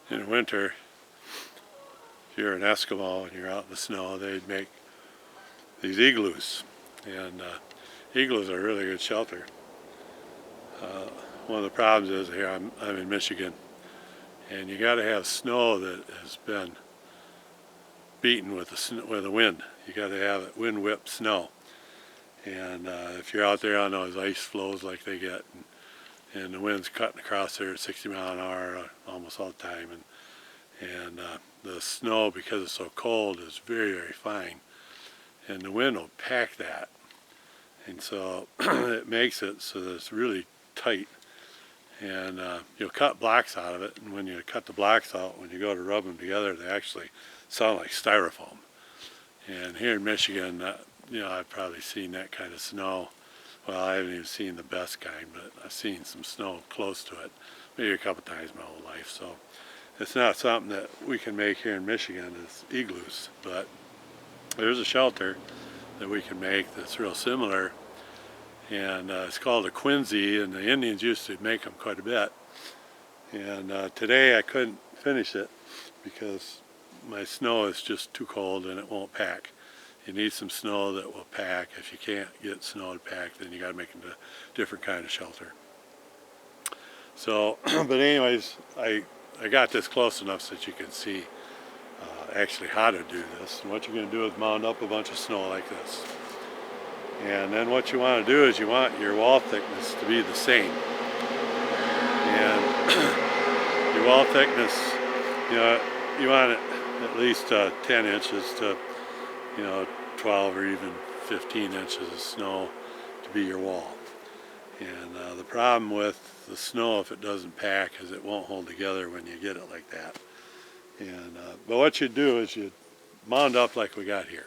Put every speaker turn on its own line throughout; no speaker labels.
in the winter, if you're an Eskimo and you're out in the snow, they'd make these igloos. And igloos are a really good shelter. One of the problems is here I'm in Michigan, and you got to have snow that has been beaten with the wind. You got to have it wind-whipped snow. And if you're out there on those ice floes like they get, and the wind's cutting across there at 60 miles an hour almost all the time, and the snow, because it's so cold, is very, very fine, and the wind will pack that, and so it makes it so that it's really tight. And you'll cut blocks out of it, and when you cut the blocks out, when you go to rub them together, they actually sound like styrofoam. And here in Michigan, I've probably seen that kind of snow. Well, I haven't even seen the best kind, but I've seen some snow close to it, maybe a couple times my whole life. So it's not something that we can make here in Michigan as igloos, but there's a shelter that we can make that's real similar. And it's called a Quinzee, and the Indians used to make them quite a bit. And today I couldn't finish it because my snow is just too cold and it won't pack. You need some snow that will pack. If you can't get snow to pack, then you got to make it a different kind of shelter. So, but anyways, I got this close enough so that you can see actually how to do this. And what you're going to do is mound up a bunch of snow like this. And then what you want to do is you want your wall thickness to be the same. And your wall thickness, you want it at least 10 inches to 12 or even 15 inches of snow to be your wall. And the problem with the snow, if it doesn't pack, is it won't hold together when you get it like that. And but what you do is you mound up like we got here.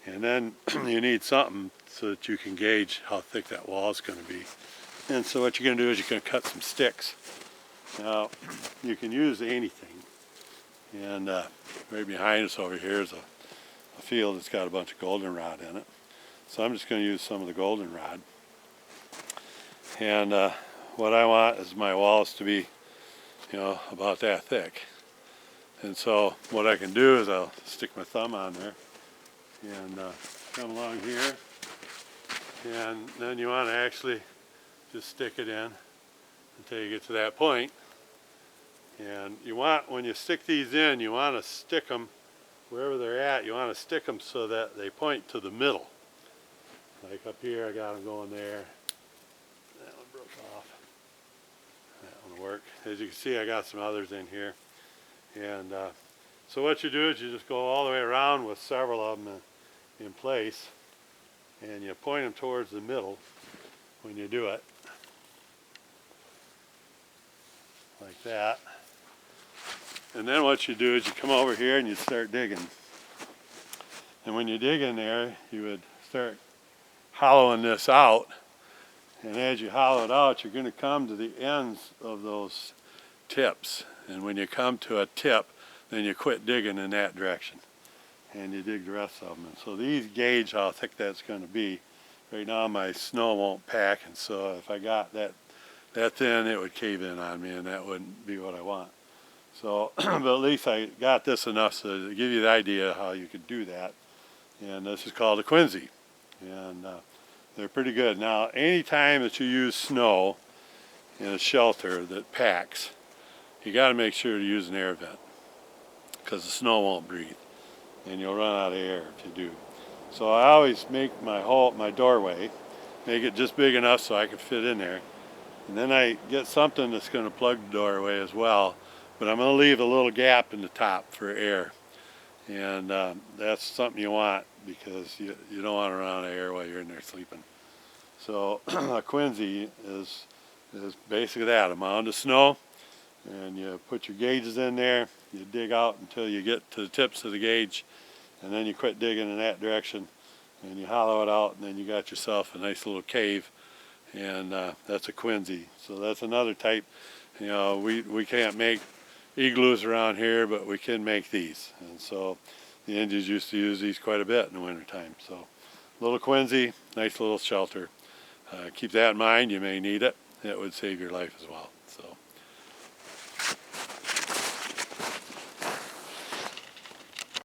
And then you need something so that you can gauge how thick that wall is going to be. And so what you're going to do is you're going to cut some sticks. Now, you can use anything. And right behind us over here is a field that's got a bunch of goldenrod in it. So I'm just going to use some of the goldenrod. And what I want is my walls to be, about that thick. And so what I can do is I'll stick my thumb on there and come along here, and then you want to actually just stick it in until you get to that point. And you want, when you stick these in, you want to stick them wherever they're at. You want to stick them so that they point to the middle. Like up here, I got them going there. That one broke off. That one will work. As you can see, I got some others in here. And so what you do is you just go all the way around with several of them in place, and you point them towards the middle when you do it, like that. And then what you do is you come over here and you start digging. And when you dig in there, you would start hollowing this out, and as you hollow it out, you're going to come to the ends of those tips. And when you come to a tip, then you quit digging in that direction, and you dig the rest of them. And so these gauge how thick that's going to be. Right now my snow won't pack, and so if I got that thin, it would cave in on me, and that wouldn't be what I want. So, but at least I got this enough so to give you the idea how you could do that. And this is called a Quinzee, and they're pretty good. Now, anytime that you use snow in a shelter that packs, you got to make sure to use an air vent, because the snow won't breathe, and you'll run out of air if you do. So I always make my doorway, make it just big enough so I can fit in there, and then I get something that's going to plug the doorway as well, but I'm going to leave a little gap in the top for air, and that's something you want, because you don't want to run out of air while you're in there sleeping. So a Quinzee is basically that, a mound of snow. And you put your gauges in there, you dig out until you get to the tips of the gauge, and then you quit digging in that direction, and you hollow it out, and then you got yourself a nice little cave, and that's a Quinzee. So that's another type. We can't make igloos around here, but we can make these, and so the Indians used to use these quite a bit in the wintertime. So little Quinzee, nice little shelter. Keep that in mind, you may need it. It would save your life as well. So.